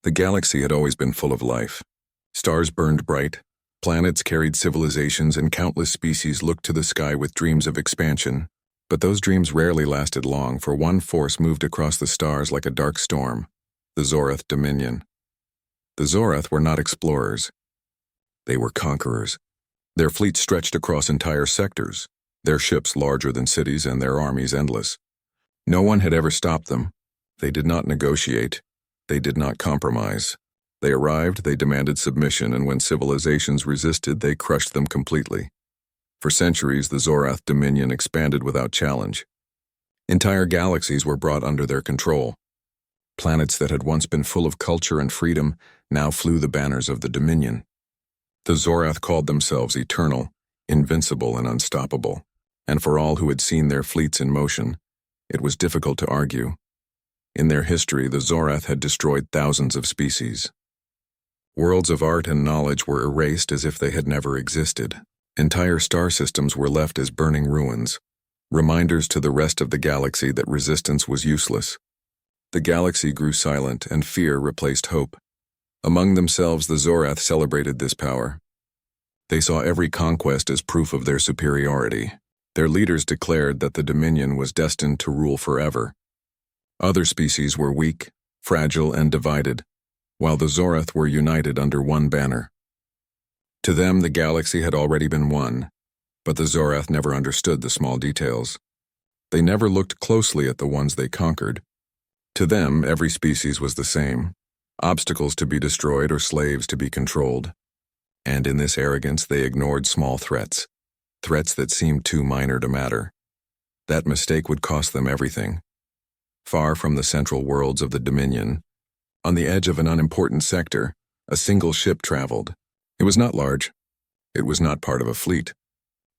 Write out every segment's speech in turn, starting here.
The galaxy had always been full of life. Stars burned bright, planets carried civilizations, and countless species looked to the sky with dreams of expansion. But those dreams rarely lasted long, for one force moved across the stars like a dark storm: the Zorath Dominion. The Zorath were not explorers. They were conquerors. Their fleet stretched across entire sectors, their ships larger than cities and their armies endless. No one had ever stopped them. They did not negotiate. They did not compromise. They arrived, they demanded submission, and when civilizations resisted, they crushed them completely. For centuries, the Zorath Dominion expanded without challenge. Entire galaxies were brought under their control. Planets that had once been full of culture and freedom now flew the banners of the Dominion. The Zorath called themselves eternal, invincible, and unstoppable, and for all who had seen their fleets in motion, it was difficult to argue. In their history, the Zorath had destroyed thousands of species. Worlds of art and knowledge were erased as if they had never existed. Entire star systems were left as burning ruins, reminders to the rest of the galaxy that resistance was useless. The galaxy grew silent, and fear replaced hope. Among themselves, the Zorath celebrated this power. They saw every conquest as proof of their superiority. Their leaders declared that the Dominion was destined to rule forever. Other species were weak, fragile, and divided, while the Zorath were united under one banner. To them, the galaxy had already been won, but the Zorath never understood the small details. They never looked closely at the ones they conquered. To them, every species was the same: obstacles to be destroyed or slaves to be controlled. And in this arrogance, they ignored small threats that seemed too minor to matter. That mistake would cost them everything. Far from the central worlds of the Dominion, on the edge of an unimportant sector, a single ship traveled. It was not large. It was not part of a fleet.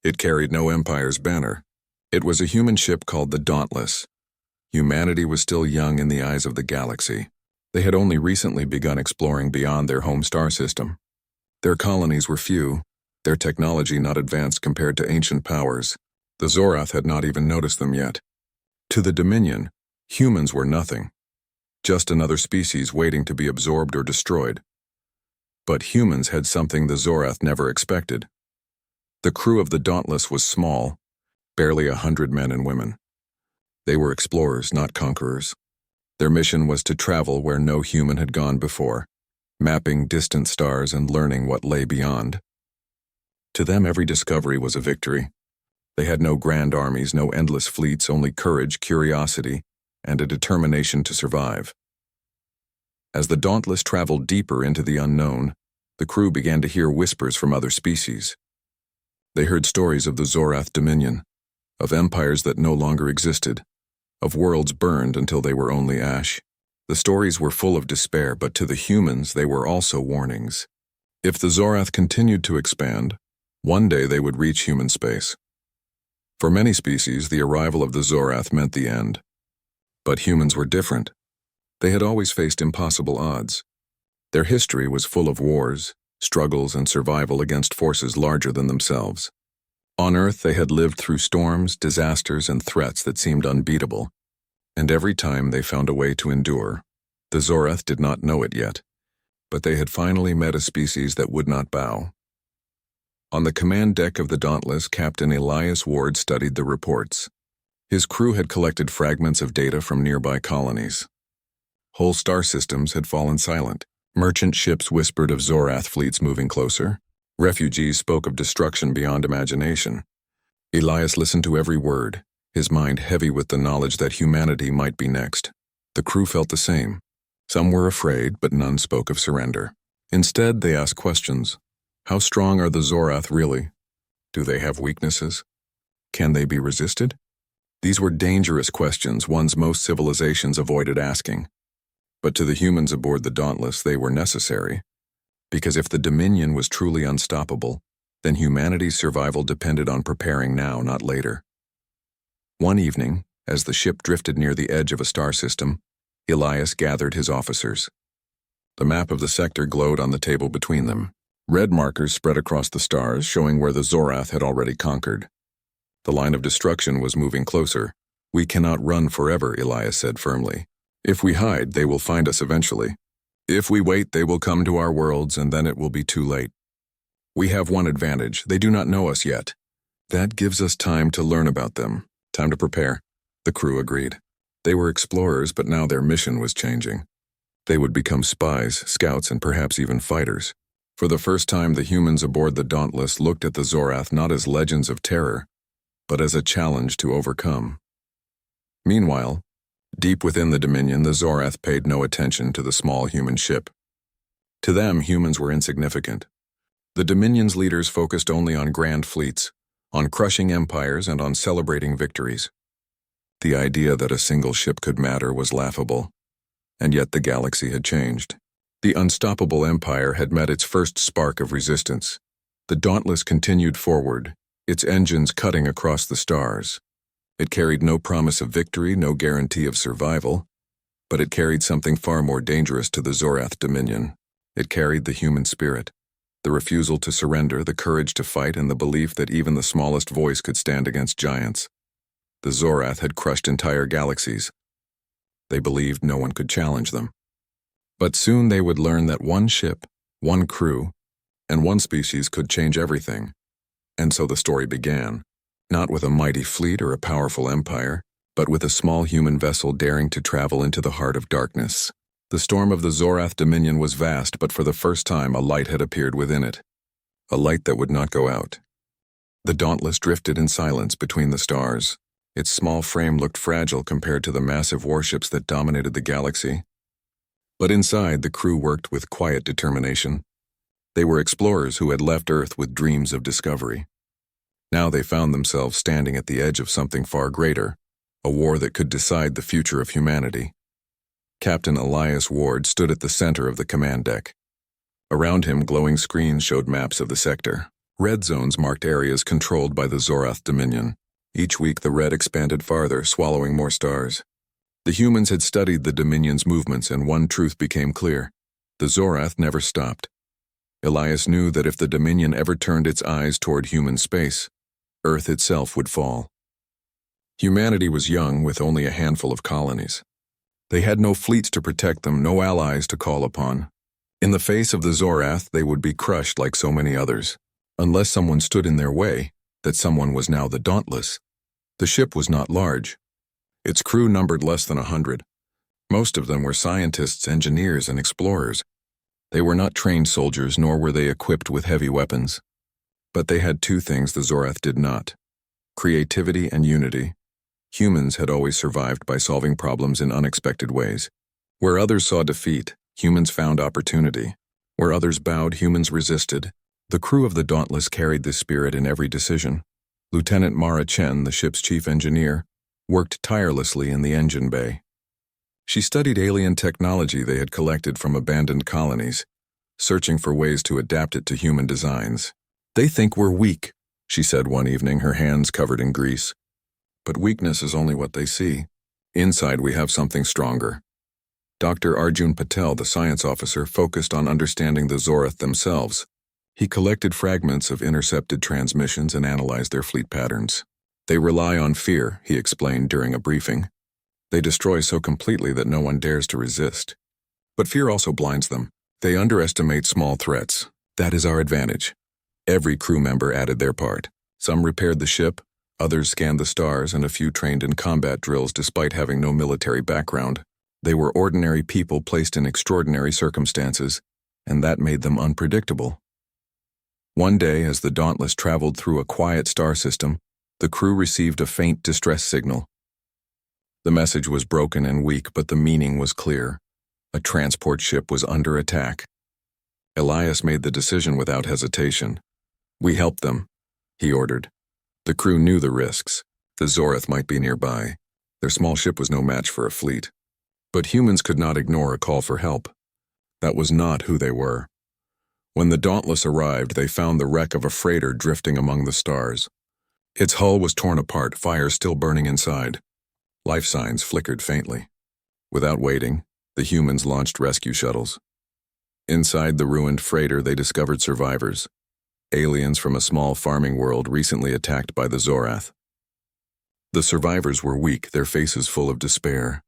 It carried no empire's banner. It was a human ship called the Dauntless. Humanity was still young in the eyes of the galaxy. They had only recently begun exploring beyond their home star system. Their colonies were few, their technology not advanced compared to ancient powers. The Zorath had not even noticed them yet. To the Dominion, humans were nothing, just another species waiting to be absorbed or destroyed. But humans had something the Zorath never expected. The crew of the Dauntless was small, barely 100 men and women. They were explorers, not conquerors. Their mission was to travel where no human had gone before, mapping distant stars and learning what lay beyond. To them, every discovery was a victory. They had no grand armies, no endless fleets, only courage, curiosity, and a determination to survive. As the Dauntless traveled deeper into the unknown, the crew began to hear whispers from other species. They heard stories of the Zorath Dominion, of empires that no longer existed, of worlds burned until they were only ash. The stories were full of despair, but to the humans they were also warnings. If the Zorath continued to expand, one day they would reach human space. For many species, the arrival of the Zorath meant the end. But humans were different. They had always faced impossible odds. Their history was full of wars, struggles, and survival against forces larger than themselves. On Earth, they had lived through storms, disasters, and threats that seemed unbeatable. And every time they found a way to endure. The Zorath did not know it yet, but they had finally met a species that would not bow. On the command deck of the Dauntless, Captain Elias Ward studied the reports. His crew had collected fragments of data from nearby colonies. Whole star systems had fallen silent. Merchant ships whispered of Zorath fleets moving closer. Refugees spoke of destruction beyond imagination. Elias listened to every word, his mind heavy with the knowledge that humanity might be next. The crew felt the same. Some were afraid, but none spoke of surrender. Instead, they asked questions. How strong are the Zorath really? Do they have weaknesses? Can they be resisted? These were dangerous questions, ones most civilizations avoided asking. But to the humans aboard the Dauntless, they were necessary. Because if the Dominion was truly unstoppable, then humanity's survival depended on preparing now, not later. One evening, as the ship drifted near the edge of a star system, Elias gathered his officers. The map of the sector glowed on the table between them. Red markers spread across the stars, showing where the Zorath had already conquered. The line of destruction was moving closer. We cannot run forever, Elias said firmly. If we hide, they will find us eventually. If we wait, they will come to our worlds, and then it will be too late. We have one advantage. They do not know us yet. That gives us time to learn about them. Time to prepare. The crew agreed. They were explorers, but now their mission was changing. They would become spies, scouts, and perhaps even fighters. For the first time, the humans aboard the Dauntless looked at the Zorath not as legends of terror, but as a challenge to overcome. Meanwhile, deep within the Dominion, the Zorath paid no attention to the small human ship. To them, humans were insignificant. The Dominion's leaders focused only on grand fleets, on crushing empires, and on celebrating victories. The idea that a single ship could matter was laughable, and yet the galaxy had changed. The unstoppable empire had met its first spark of resistance. The Dauntless continued forward, its engines cutting across the stars. It carried no promise of victory, no guarantee of survival, but it carried something far more dangerous to the Zorath Dominion. It carried the human spirit, the refusal to surrender, the courage to fight, and the belief that even the smallest voice could stand against giants. The Zorath had crushed entire galaxies. They believed no one could challenge them. But soon they would learn that one ship, one crew, and one species could change everything. And so the story began, not with a mighty fleet or a powerful empire, but with a small human vessel daring to travel into the heart of darkness. The storm of the Zorath Dominion was vast, but for the first time a light had appeared within it. A light that would not go out. The Dauntless drifted in silence between the stars. Its small frame looked fragile compared to the massive warships that dominated the galaxy. But inside, the crew worked with quiet determination. They were explorers who had left Earth with dreams of discovery. Now they found themselves standing at the edge of something far greater, a war that could decide the future of humanity. Captain Elias Ward stood at the center of the command deck. Around him, glowing screens showed maps of the sector. Red zones marked areas controlled by the Zorath Dominion. Each week the red expanded farther, swallowing more stars. The humans had studied the Dominion's movements, and one truth became clear. The Zorath never stopped. Elias knew that if the Dominion ever turned its eyes toward human space, Earth itself would fall. Humanity was young, with only a handful of colonies. They had no fleets to protect them, no allies to call upon. In the face of the Zorath, they would be crushed like so many others. Unless someone stood in their way, that someone was now the Dauntless. The ship was not large. Its crew numbered less than 100. Most of them were scientists, engineers, and explorers. They were not trained soldiers, nor were they equipped with heavy weapons. But they had two things the Zorath did not: creativity and unity. Humans had always survived by solving problems in unexpected ways. Where others saw defeat, humans found opportunity. Where others bowed, humans resisted. The crew of the Dauntless carried this spirit in every decision. Lieutenant Mara Chen, the ship's chief engineer, worked tirelessly in the engine bay. She studied alien technology they had collected from abandoned colonies, searching for ways to adapt it to human designs. "They think we're weak," she said one evening, her hands covered in grease. "But weakness is only what they see. Inside we have something stronger." Dr. Arjun Patel, the science officer, focused on understanding the Zorath themselves. He collected fragments of intercepted transmissions and analyzed their fleet patterns. "They rely on fear," he explained during a briefing. "They destroy so completely that no one dares to resist. But fear also blinds them. They underestimate small threats. That is our advantage." Every crew member added their part. Some repaired the ship, others scanned the stars, and a few trained in combat drills despite having no military background. They were ordinary people placed in extraordinary circumstances, and that made them unpredictable. One day, as the Dauntless traveled through a quiet star system, the crew received a faint distress signal. The message was broken and weak, but the meaning was clear. A transport ship was under attack. Elias made the decision without hesitation. "We helped them," he ordered. The crew knew the risks. The Zorath might be nearby. Their small ship was no match for a fleet. But humans could not ignore a call for help. That was not who they were. When the Dauntless arrived, they found the wreck of a freighter drifting among the stars. Its hull was torn apart, fire still burning inside. Life signs flickered faintly. Without waiting, the humans launched rescue shuttles. Inside the ruined freighter, they discovered survivors, aliens from a small farming world recently attacked by the Zorath. The survivors were weak, their faces full of despair.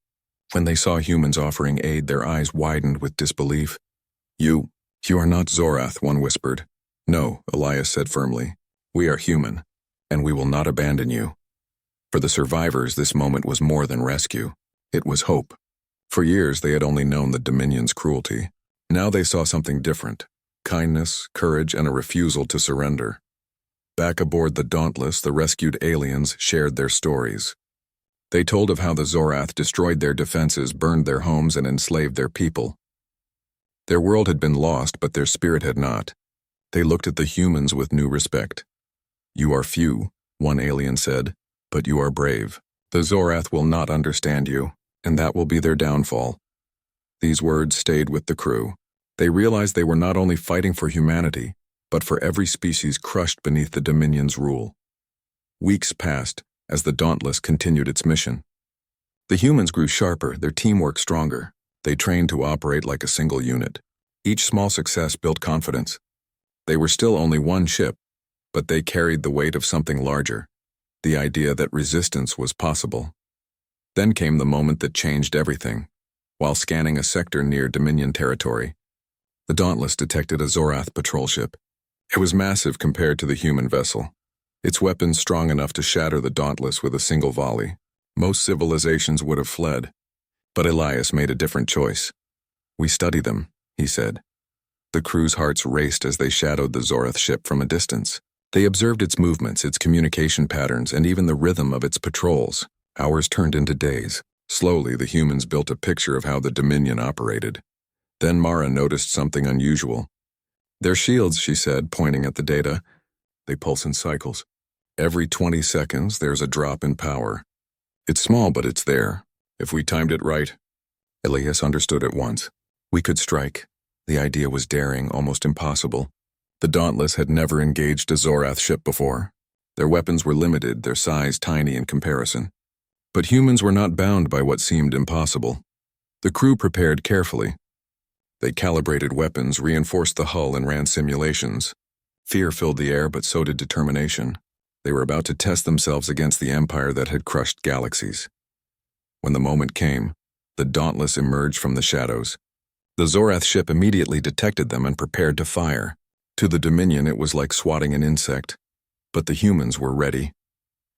When they saw humans offering aid, their eyes widened with disbelief. You are not Zorath," one whispered. "No," Elias said firmly. "We are human, and we will not abandon you." For the survivors, this moment was more than rescue. It was hope. For years, they had only known the Dominion's cruelty. Now they saw something different: kindness, courage, and a refusal to surrender. Back aboard the Dauntless, the rescued aliens shared their stories. They told of how the Zorath destroyed their defenses, burned their homes, and enslaved their people. Their world had been lost, but their spirit had not. They looked at the humans with new respect. "You are few," one alien said, "but you are brave. The Zorath will not understand you, and that will be their downfall." These words stayed with the crew. They realized they were not only fighting for humanity, but for every species crushed beneath the Dominion's rule. Weeks passed as the Dauntless continued its mission. The humans grew sharper, their teamwork stronger. They trained to operate like a single unit. Each small success built confidence. They were still only one ship, but they carried the weight of something larger, the idea that resistance was possible. Then came the moment that changed everything. While scanning a sector near Dominion territory, the Dauntless detected a Zorath patrol ship. It was massive compared to the human vessel, its weapons strong enough to shatter the Dauntless with a single volley. Most civilizations would have fled, but Elias made a different choice. "We study them," he said. The crew's hearts raced as they shadowed the Zorath ship from a distance. They observed its movements, its communication patterns, and even the rhythm of its patrols. Hours turned into days. Slowly, the humans built a picture of how the Dominion operated. Then Mara noticed something unusual. "Their shields," she said, pointing at the data. "They pulse in cycles. Every 20 seconds, there's a drop in power. It's small, but it's there. If we timed it right." Elias understood at once. We could strike. The idea was daring, almost impossible. The Dauntless had never engaged a Zorath ship before. Their weapons were limited, their size tiny in comparison. But humans were not bound by what seemed impossible. The crew prepared carefully. They calibrated weapons, reinforced the hull, and ran simulations. Fear filled the air, but so did determination. They were about to test themselves against the empire that had crushed galaxies. When the moment came, the Dauntless emerged from the shadows. The Zorath ship immediately detected them and prepared to fire. To the Dominion, it was like swatting an insect. But the humans were ready.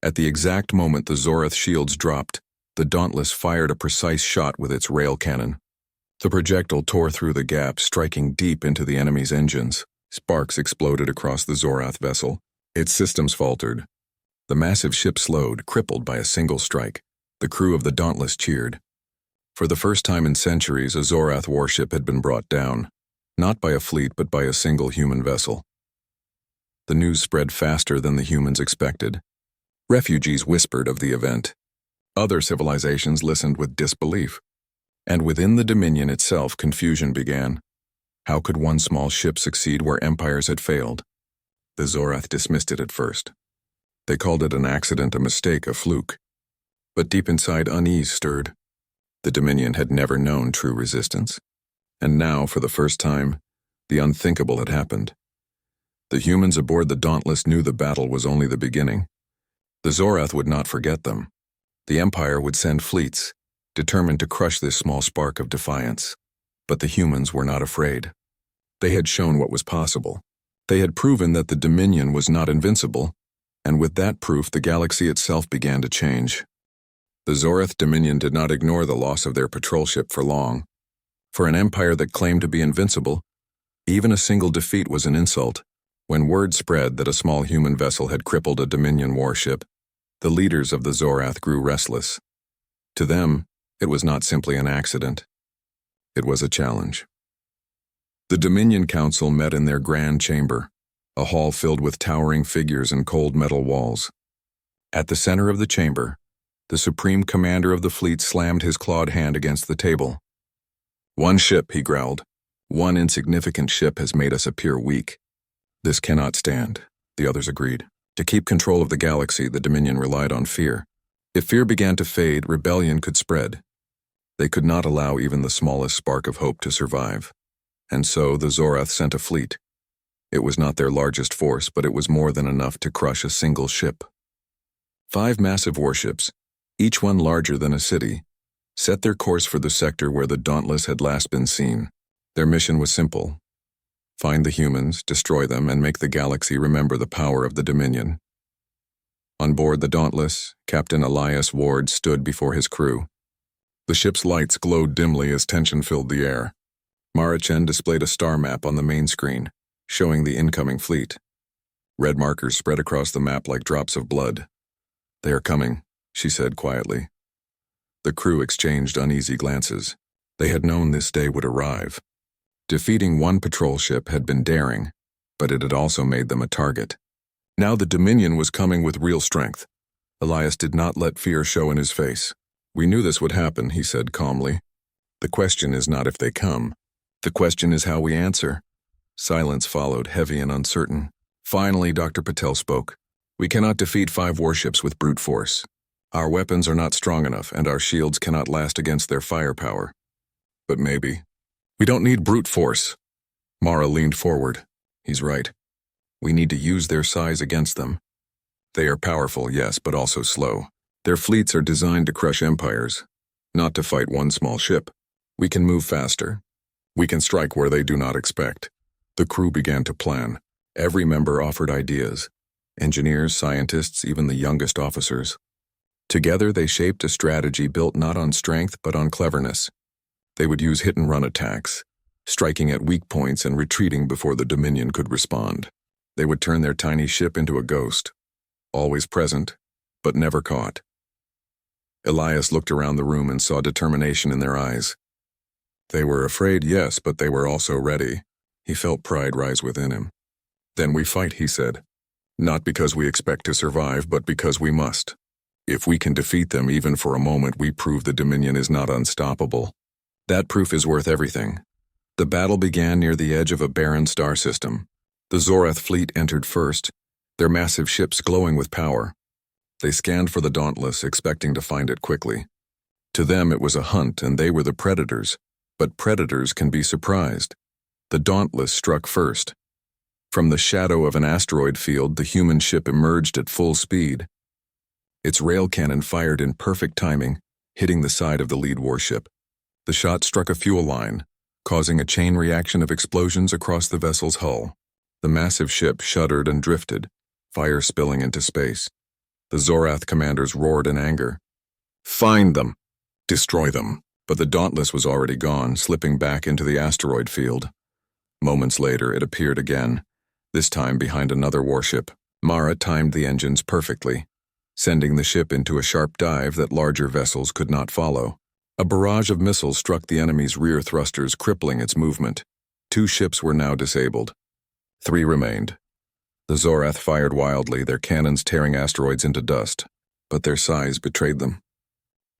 At the exact moment the Zorath shields dropped, the Dauntless fired a precise shot with its rail cannon. The projectile tore through the gap, striking deep into the enemy's engines. Sparks exploded across the Zorath vessel. Its systems faltered. The massive ship slowed, crippled by a single strike. The crew of the Dauntless cheered. For the first time in centuries, a Zorath warship had been brought down, not by a fleet but by a single human vessel. The news spread faster than the humans expected. Refugees whispered of the event. Other civilizations listened with disbelief. And within the Dominion itself, confusion began. How could one small ship succeed where empires had failed? The Zorath dismissed it at first. They called it an accident, a mistake, a fluke. But deep inside, unease stirred. The Dominion had never known true resistance. And now, for the first time, the unthinkable had happened. The humans aboard the Dauntless knew the battle was only the beginning. The Zorath would not forget them. The Empire would send fleets, determined to crush this small spark of defiance. But the humans were not afraid. They had shown what was possible. They had proven that the Dominion was not invincible, and with that proof the galaxy itself began to change. The Zorath Dominion did not ignore the loss of their patrol ship for long. For an empire that claimed to be invincible, even a single defeat was an insult. When word spread that a small human vessel had crippled a Dominion warship, the leaders of the Zorath grew restless. To them, it was not simply an accident. It was a challenge. The Dominion Council met in their grand chamber, a hall filled with towering figures and cold metal walls. At the center of the chamber, the supreme commander of the fleet slammed his clawed hand against the table. "One ship," he growled. "One insignificant ship has made us appear weak. This cannot stand," the others agreed. To keep control of the galaxy, the Dominion relied on fear. If fear began to fade, rebellion could spread. They could not allow even the smallest spark of hope to survive. And so the Zorath sent a fleet. It was not their largest force, but it was more than enough to crush a single ship. 5 massive warships, each one larger than a city, set their course for the sector where the Dauntless had last been seen. Their mission was simple: find the humans, destroy them, and make the galaxy remember the power of the Dominion. On board the Dauntless, Captain Elias Ward stood before his crew. The ship's lights glowed dimly as tension filled the air. Mara Chen displayed a star map on the main screen, showing the incoming fleet. Red markers spread across the map like drops of blood. "They are coming," she said quietly. The crew exchanged uneasy glances. They had known this day would arrive. Defeating one patrol ship had been daring, but it had also made them a target. Now the Dominion was coming with real strength. Elias did not let fear show in his face. "We knew this would happen," he said calmly. "The question is not if they come. The question is how we answer." Silence followed, heavy and uncertain. Finally, Dr. Patel spoke. "We cannot defeat 5 warships with brute force. Our weapons are not strong enough, and our shields cannot last against their firepower. But maybe. We don't need brute force." Mara leaned forward. "He's right. We need to use their size against them. They are powerful, yes, but also slow. Their fleets are designed to crush empires, not to fight one small ship. We can move faster. We can strike where they do not expect." The crew began to plan. Every member offered ideas. Engineers, scientists, even the youngest officers. Together they shaped a strategy built not on strength but on cleverness. They would use hit-and-run attacks, striking at weak points and retreating before the Dominion could respond. They would turn their tiny ship into a ghost, always present, but never caught. Elias looked around the room and saw determination in their eyes. They were afraid, yes, but they were also ready. He felt pride rise within him. "Then we fight," he said. "Not because we expect to survive, but because we must. If we can defeat them even for a moment, we prove the Dominion is not unstoppable. That proof is worth everything." The battle began near the edge of a barren star system. The Zorath fleet entered first, their massive ships glowing with power. They scanned for the Dauntless, expecting to find it quickly. To them it was a hunt, and they were the predators. But predators can be surprised. The Dauntless struck first. From the shadow of an asteroid field, the human ship emerged at full speed. Its rail cannon fired in perfect timing, hitting the side of the lead warship. The shot struck a fuel line, causing a chain reaction of explosions across the vessel's hull. The massive ship shuddered and drifted, fire spilling into space. The Zorath commanders roared in anger. "Find them! Destroy them!" But the Dauntless was already gone, slipping back into the asteroid field. Moments later, it appeared again, this time behind another warship. Mara timed the engines perfectly, sending the ship into a sharp dive that larger vessels could not follow. A barrage of missiles struck the enemy's rear thrusters, crippling its movement. 2 ships were now disabled. 3 remained. The Zorath fired wildly, their cannons tearing asteroids into dust, but their size betrayed them.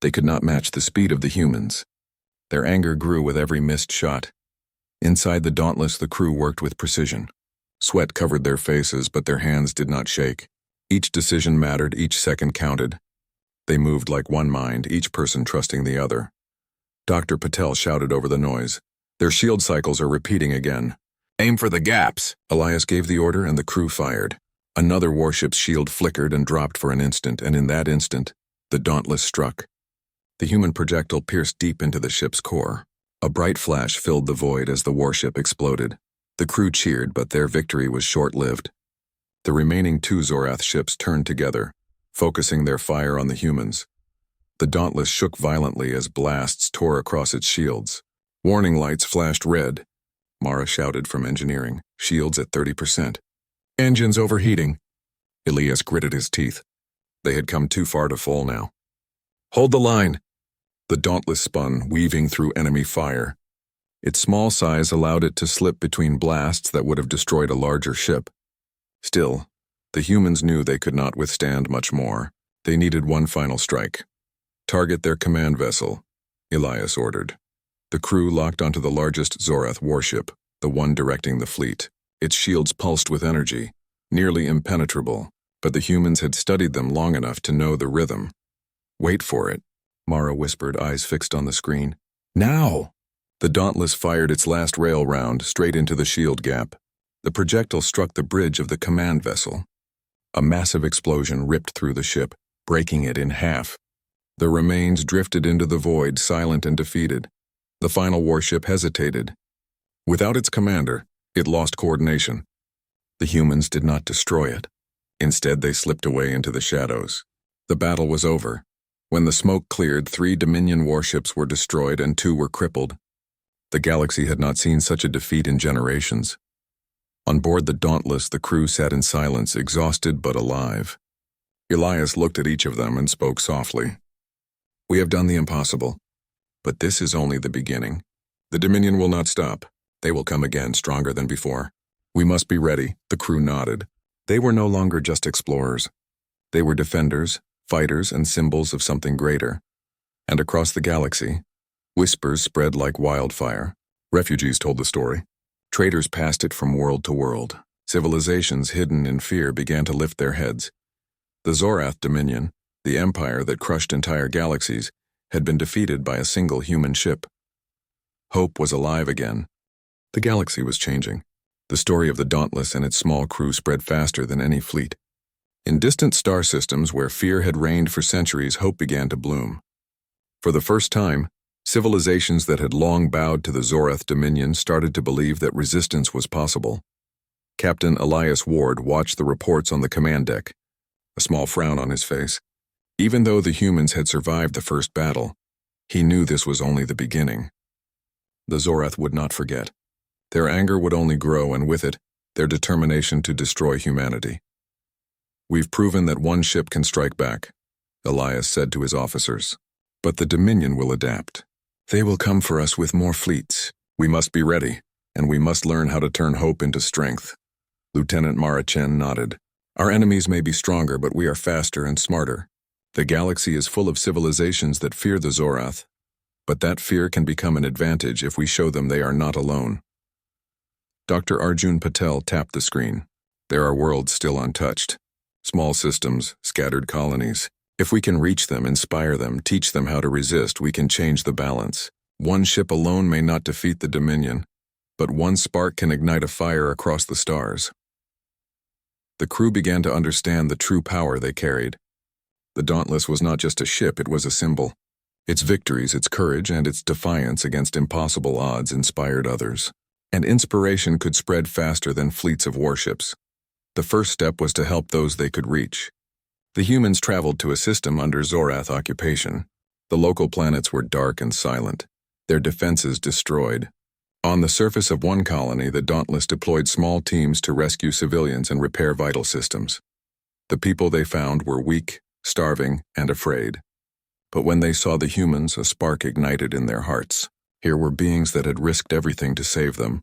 They could not match the speed of the humans. Their anger grew with every missed shot. Inside the Dauntless, the crew worked with precision. Sweat covered their faces, but their hands did not shake. Each decision mattered, each second counted. They moved like one mind, each person trusting the other. Dr. Patel shouted over the noise. "Their shield cycles are repeating again. Aim for the gaps!" Elias gave the order, and the crew fired. Another warship's shield flickered and dropped for an instant, and in that instant, the Dauntless struck. The human projectile pierced deep into the ship's core. A bright flash filled the void as the warship exploded. The crew cheered, but their victory was short-lived. The remaining 2 Zorath ships turned together, focusing their fire on the humans. The Dauntless shook violently as blasts tore across its shields. Warning lights flashed red. Mara shouted from engineering, "Shields at 30%. Engines overheating." Elias gritted his teeth. They had come too far to fall now. "Hold the line." The Dauntless spun, weaving through enemy fire. Its small size allowed it to slip between blasts that would have destroyed a larger ship. Still, the humans knew they could not withstand much more. They needed one final strike. "Target their command vessel," Elias ordered. The crew locked onto the largest Zorath warship, the one directing the fleet. Its shields pulsed with energy, nearly impenetrable, but the humans had studied them long enough to know the rhythm. "Wait for it," Mara whispered, eyes fixed on the screen. "Now!" The Dauntless fired its last rail round straight into the shield gap. The projectile struck the bridge of the command vessel. A massive explosion ripped through the ship, breaking it in half. The remains drifted into the void, silent and defeated. The final warship hesitated. Without its commander, it lost coordination. The humans did not destroy it. Instead, they slipped away into the shadows. The battle was over. When the smoke cleared, 3 Dominion warships were destroyed and 2 were crippled. The galaxy had not seen such a defeat in generations. On board the Dauntless, the crew sat in silence, exhausted but alive. Elias looked at each of them and spoke softly. "We have done the impossible, but this is only the beginning. The Dominion will not stop. They will come again, stronger than before. We must be ready." The crew nodded. They were no longer just explorers. They were defenders, fighters, and symbols of something greater. And across the galaxy, whispers spread like wildfire. Refugees told the story. Traders passed it from world to world. Civilizations hidden in fear began to lift their heads. The Zorath Dominion, the empire that crushed entire galaxies, had been defeated by a single human ship. Hope was alive again. The galaxy was changing. The story of the Dauntless and its small crew spread faster than any fleet. In distant star systems where fear had reigned for centuries, hope began to bloom. For the first time, civilizations that had long bowed to the Zorath Dominion started to believe that resistance was possible. Captain Elias Ward watched the reports on the command deck, a small frown on his face. Even though the humans had survived the first battle, he knew this was only the beginning. The Zorath would not forget. Their anger would only grow, and with it, their determination to destroy humanity. "We've proven that one ship can strike back," Elias said to his officers. "But the Dominion will adapt. They will come for us with more fleets. We must be ready, and we must learn how to turn hope into strength." Lieutenant Mara Chen nodded. "Our enemies may be stronger, but we are faster and smarter. The galaxy is full of civilizations that fear the Zorath, but that fear can become an advantage if we show them they are not alone." Dr. Arjun Patel tapped the screen. "There are worlds still untouched. Small systems, scattered colonies. If we can reach them, inspire them, teach them how to resist, we can change the balance. One ship alone may not defeat the Dominion, but one spark can ignite a fire across the stars." The crew began to understand the true power they carried. The Dauntless was not just a ship, it was a symbol. Its victories, its courage, and its defiance against impossible odds inspired others. And inspiration could spread faster than fleets of warships. The first step was to help those they could reach. The humans traveled to a system under Zorath occupation. The local planets were dark and silent, their defenses destroyed. On the surface of one colony, the Dauntless deployed small teams to rescue civilians and repair vital systems. The people they found were weak, starving, and afraid. But when they saw the humans, a spark ignited in their hearts. Here were beings that had risked everything to save them,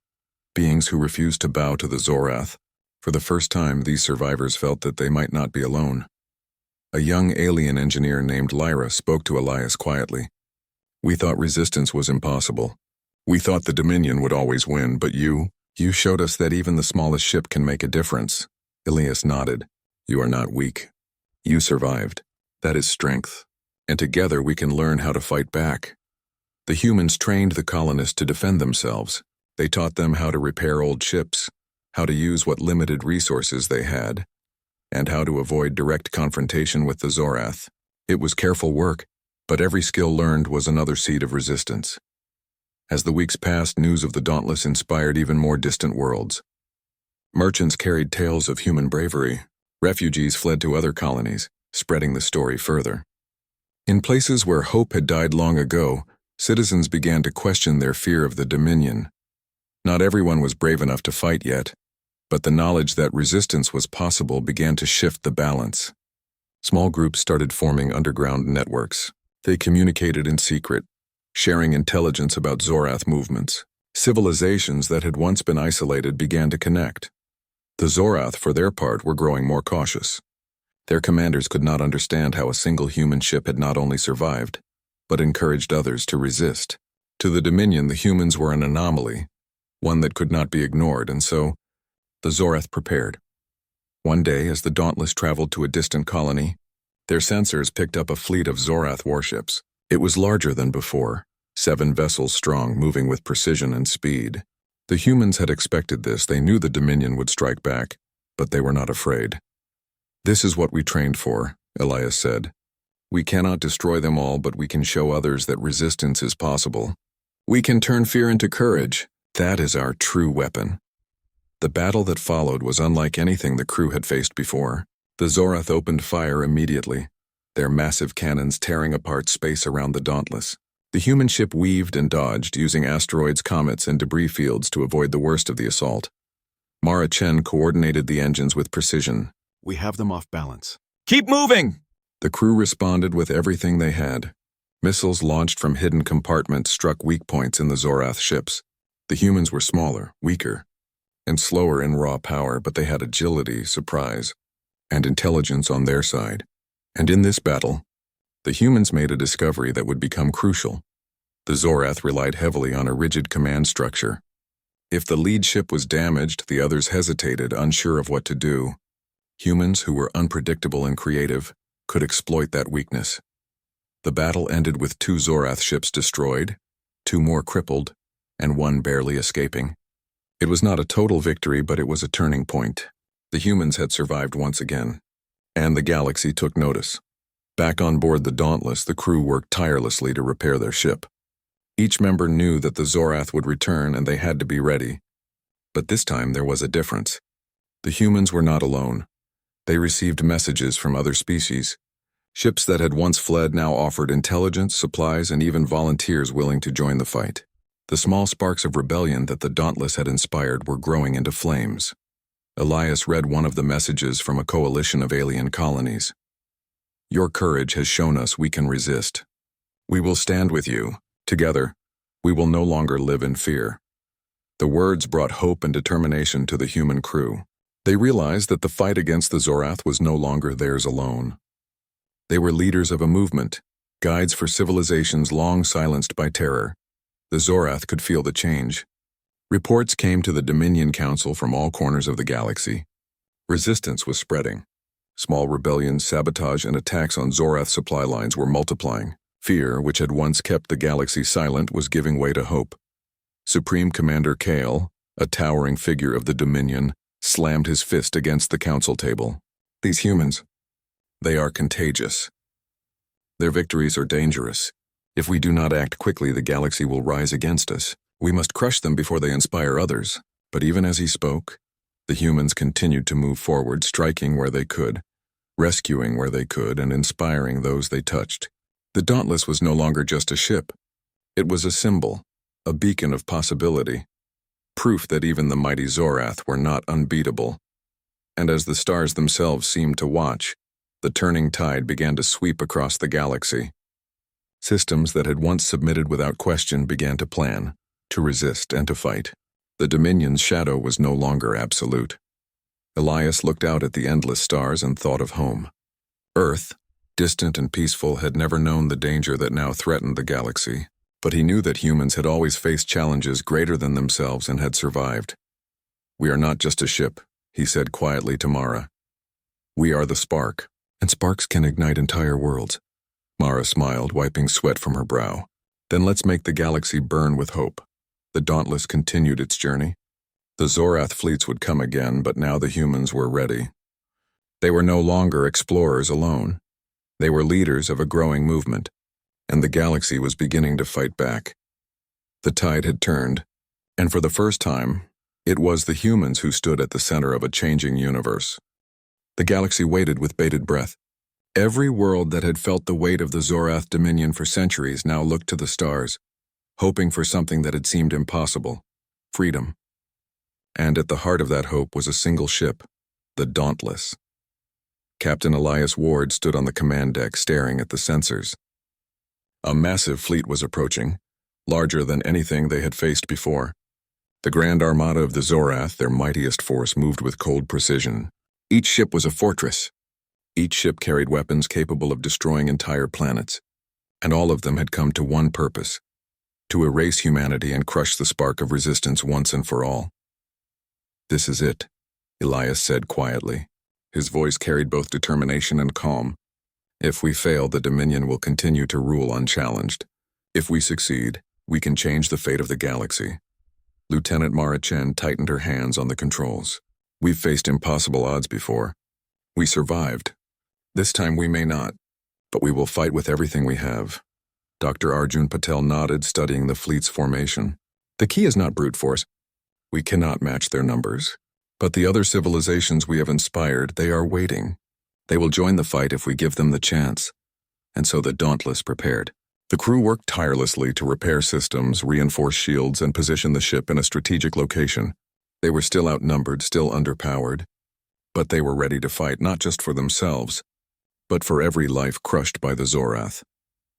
beings who refused to bow to the Zorath. For the first time, these survivors felt that they might not be alone. A young alien engineer named Lyra spoke to Elias quietly. "We thought resistance was impossible. We thought the Dominion would always win, but you showed us that even the smallest ship can make a difference." Elias nodded. "You are not weak. You survived. That is strength. And together we can learn how to fight back." The humans trained the colonists to defend themselves. They taught them how to repair old ships, how to use what limited resources they had, and how to avoid direct confrontation with the Zorath. It was careful work, but every skill learned was another seed of resistance. As the weeks passed, news of the Dauntless inspired even more distant worlds. Merchants carried tales of human bravery. Refugees fled to other colonies, spreading the story further. In places where hope had died long ago, citizens began to question their fear of the Dominion. Not everyone was brave enough to fight yet, but the knowledge that resistance was possible began to shift the balance. Small groups started forming underground networks. They communicated in secret, sharing intelligence about Zorath movements. Civilizations that had once been isolated began to connect. The Zorath, for their part, were growing more cautious. Their commanders could not understand how a single human ship had not only survived, but encouraged others to resist. To the Dominion, the humans were an anomaly, one that could not be ignored, and so the Zorath prepared. One day, as the Dauntless traveled to a distant colony, their sensors picked up a fleet of Zorath warships. It was larger than before, 7 vessels strong, moving with precision and speed. The humans had expected this. They knew the Dominion would strike back, but they were not afraid. "This is what we trained for," Elias said. We cannot destroy them all, but we can show others that resistance is possible. We can turn fear into courage. That is our true weapon. The battle that followed was unlike anything the crew had faced before. The Zorath opened fire immediately, their massive cannons tearing apart space around the Dauntless. The human ship weaved and dodged, using asteroids, comets, and debris fields to avoid the worst of the assault. Mara Chen coordinated the engines with precision. We have them off balance. Keep moving! The crew responded with everything they had. Missiles launched from hidden compartments struck weak points in the Zorath ships. The humans were smaller, weaker, and slower in raw power, but they had agility, surprise, and intelligence on their side. And in this battle, the humans made a discovery that would become crucial. The Zorath relied heavily on a rigid command structure. If the lead ship was damaged, the others hesitated, unsure of what to do. Humans, who were unpredictable and creative, could exploit that weakness. The battle ended with 2 Zorath ships destroyed, 2 more crippled, and 1 barely escaping. It was not a total victory, but it was a turning point. The humans had survived once again, and the galaxy took notice. Back on board the Dauntless, the crew worked tirelessly to repair their ship. Each member knew that the Zorath would return and they had to be ready. But this time there was a difference. The humans were not alone. They received messages from other species. Ships that had once fled now offered intelligence, supplies, and even volunteers willing to join the fight. The small sparks of rebellion that the Dauntless had inspired were growing into flames. Elias read one of the messages from a coalition of alien colonies. Your courage has shown us we can resist. We will stand with you. Together, we will no longer live in fear. The words brought hope and determination to the human crew. They realized that the fight against the Zorath was no longer theirs alone. They were leaders of a movement, guides for civilizations long silenced by terror. The Zorath could feel the change. Reports came to the Dominion Council from all corners of the galaxy. Resistance was spreading. Small rebellions, sabotage, and attacks on Zorath supply lines were multiplying. Fear, which had once kept the galaxy silent, was giving way to hope. Supreme Commander Kale, a towering figure of the Dominion, slammed his fist against the council table. These humans, they are contagious. Their victories are dangerous. If we do not act quickly, the galaxy will rise against us. We must crush them before they inspire others. But even as he spoke, the humans continued to move forward, striking where they could, rescuing where they could, and inspiring those they touched. The Dauntless was no longer just a ship. It was a symbol, a beacon of possibility, proof that even the mighty Zorath were not unbeatable. And as the stars themselves seemed to watch, the turning tide began to sweep across the galaxy. Systems that had once submitted without question began to plan, to resist, and to fight. The Dominion's shadow was no longer absolute. Elias looked out at the endless stars and thought of home. Earth, distant and peaceful, had never known the danger that now threatened the galaxy, but he knew that humans had always faced challenges greater than themselves and had survived. We are not just a ship, he said quietly to Mara. We are the spark, and sparks can ignite entire worlds. Mara smiled, wiping sweat from her brow. Then let's make the galaxy burn with hope. The Dauntless continued its journey. The Zorath fleets would come again, but now the humans were ready. They were no longer explorers alone. They were leaders of a growing movement, and the galaxy was beginning to fight back. The tide had turned, and for the first time, it was the humans who stood at the center of a changing universe. The galaxy waited with bated breath. Every world that had felt the weight of the Zorath dominion for centuries now looked to the stars, hoping for something that had seemed impossible: freedom. And at the heart of that hope was a single ship, the Dauntless. Captain Elias Ward stood on the command deck staring at the sensors. A massive fleet was approaching, larger than anything they had faced before. The Grand Armada of the Zorath, their mightiest force, moved with cold precision. Each ship was a fortress. Each ship carried weapons capable of destroying entire planets, and all of them had come to one purpose: to erase humanity and crush the spark of resistance once and for all. This is it, Elias said quietly. His voice carried both determination and calm. If we fail, the Dominion will continue to rule unchallenged. If we succeed, we can change the fate of the galaxy. Lieutenant Mara Chen tightened her hands on the controls. We've faced impossible odds before. We survived. This time we may not, but we will fight with everything we have. Dr. Arjun Patel nodded, studying the fleet's formation. The key is not brute force. We cannot match their numbers. But the other civilizations we have inspired, they are waiting. They will join the fight if we give them the chance. And so the Dauntless prepared. The crew worked tirelessly to repair systems, reinforce shields, and position the ship in a strategic location. They were still outnumbered, still underpowered. But they were ready to fight not just for themselves, but for every life crushed by the Zorath.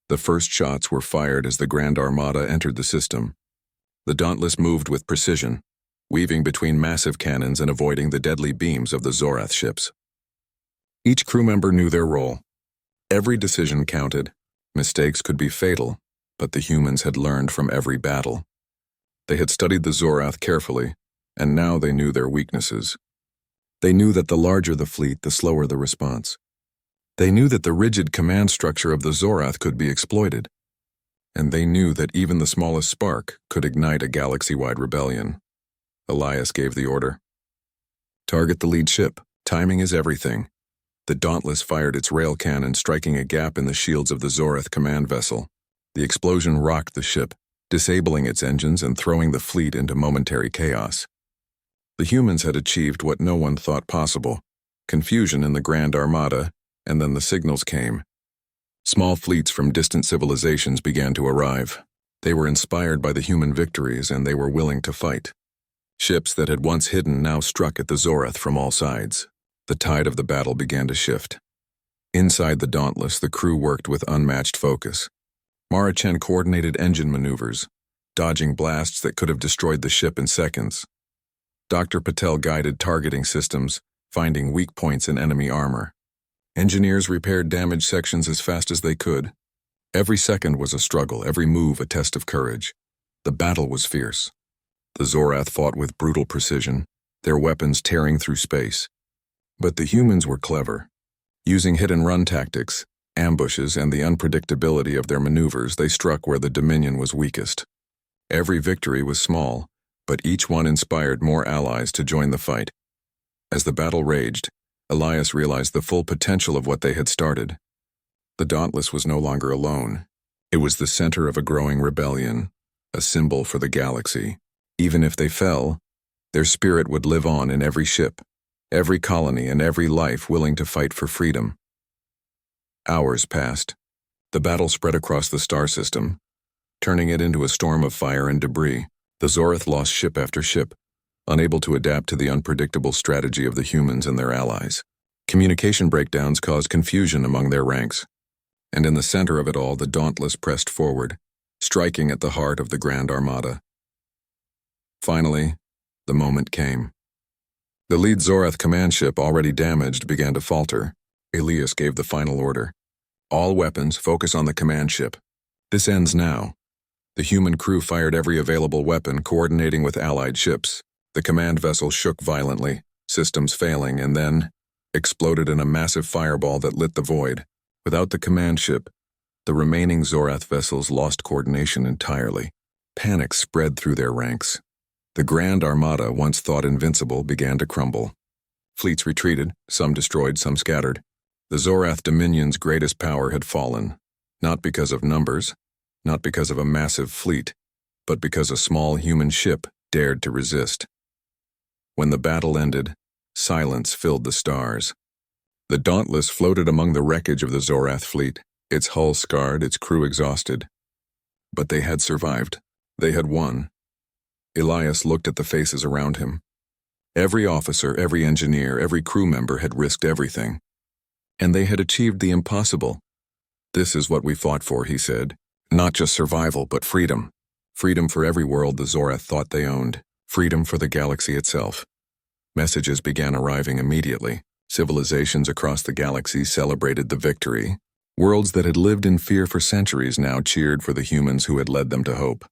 The first shots were fired as the Grand Armada entered the system. The Dauntless moved with precision, weaving between massive cannons and avoiding the deadly beams of the Zorath ships. Each crew member knew their role. Every decision counted. Mistakes could be fatal, but the humans had learned from every battle. They had studied the Zorath carefully, and now they knew their weaknesses. They knew that the larger the fleet, the slower the response. They knew that the rigid command structure of the Zorath could be exploited. And they knew that even the smallest spark could ignite a galaxy-wide rebellion. Elias gave the order. Target the lead ship. Timing is everything. The Dauntless fired its rail cannon, striking a gap in the shields of the Zorath command vessel. The explosion rocked the ship, disabling its engines and throwing the fleet into momentary chaos. The humans had achieved what no one thought possible: confusion in the Grand Armada, and then the signals came. Small fleets from distant civilizations began to arrive. They were inspired by the human victories, and they were willing to fight. Ships that had once hidden now struck at the Zorath from all sides. The tide of the battle began to shift. Inside the Dauntless, the crew worked with unmatched focus. Mara Chen coordinated engine maneuvers, dodging blasts that could have destroyed the ship in seconds. Dr. Patel guided targeting systems, finding weak points in enemy armor. Engineers repaired damaged sections as fast as they could. Every second was a struggle, every move a test of courage. The battle was fierce. The Zorath fought with brutal precision, their weapons tearing through space. But the humans were clever. Using hit-and-run tactics, ambushes, and the unpredictability of their maneuvers, they struck where the Dominion was weakest. Every victory was small, but each one inspired more allies to join the fight. As the battle raged, Elias realized the full potential of what they had started. The Dauntless was no longer alone. It was the center of a growing rebellion, a symbol for the galaxy. Even if they fell, their spirit would live on in every ship, every colony, and every life willing to fight for freedom. Hours passed. The battle spread across the star system, turning it into a storm of fire and debris. The Zorath lost ship after ship, unable to adapt to the unpredictable strategy of the humans and their allies. Communication breakdowns caused confusion among their ranks. And in the center of it all, the Dauntless pressed forward, striking at the heart of the Grand Armada. Finally, the moment came. The lead Zorath command ship, already damaged, began to falter. Elias gave the final order. All weapons, focus on the command ship. This ends now. The human crew fired every available weapon, coordinating with allied ships. The command vessel shook violently, systems failing, and then exploded in a massive fireball that lit the void. Without the command ship, the remaining Zorath vessels lost coordination entirely. Panic spread through their ranks. The Grand Armada, once thought invincible, began to crumble. Fleets retreated, some destroyed, some scattered. The Zorath Dominion's greatest power had fallen, not because of numbers, not because of a massive fleet, but because a small human ship dared to resist. When the battle ended, silence filled the stars. The Dauntless floated among the wreckage of the Zorath fleet, its hull scarred, its crew exhausted. But they had survived. They had won. Elias looked at the faces around him. Every officer, every engineer, every crew member had risked everything. And they had achieved the impossible. "This is what we fought for," he said. "Not just survival, but freedom. Freedom for every world the Zorath thought they owned. Freedom for the galaxy itself." Messages began arriving immediately. Civilizations across the galaxy celebrated the victory. Worlds that had lived in fear for centuries now cheered for the humans who had led them to hope.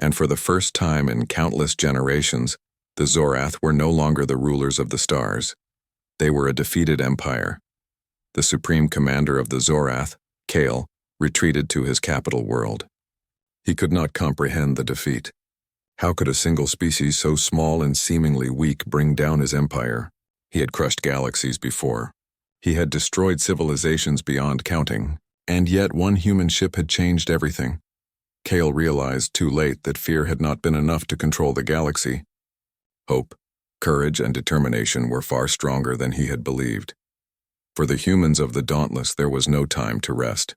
And for the first time in countless generations, the Zorath were no longer the rulers of the stars. They were a defeated empire. The supreme commander of the Zorath, Kale, retreated to his capital world. He could not comprehend the defeat. How could a single species so small and seemingly weak bring down his empire? He had crushed galaxies before. He had destroyed civilizations beyond counting, and yet one human ship had changed everything. Kale realized too late that fear had not been enough to control the galaxy. Hope, courage, and determination were far stronger than he had believed. For the humans of the Dauntless, there was no time to rest.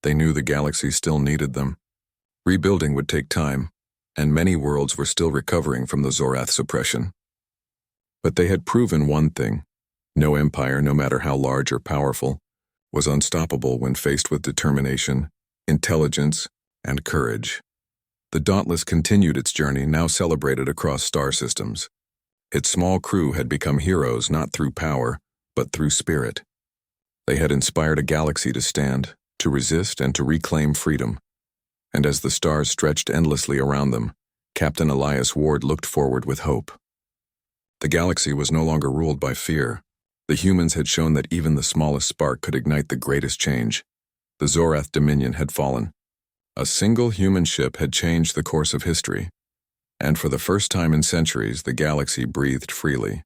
They knew the galaxy still needed them. Rebuilding would take time, and many worlds were still recovering from the Zorath suppression. But they had proven one thing: no empire, no matter how large or powerful, was unstoppable when faced with determination, intelligence, and courage. The Dauntless continued its journey, now celebrated across star systems. Its small crew had become heroes not through power, but through spirit. They had inspired a galaxy to stand, to resist, and to reclaim freedom. And as the stars stretched endlessly around them, Captain Elias Ward looked forward with hope. The galaxy was no longer ruled by fear. The humans had shown that even the smallest spark could ignite the greatest change. The Zorath Dominion had fallen. A single human ship had changed the course of history. And for the first time in centuries, the galaxy breathed freely.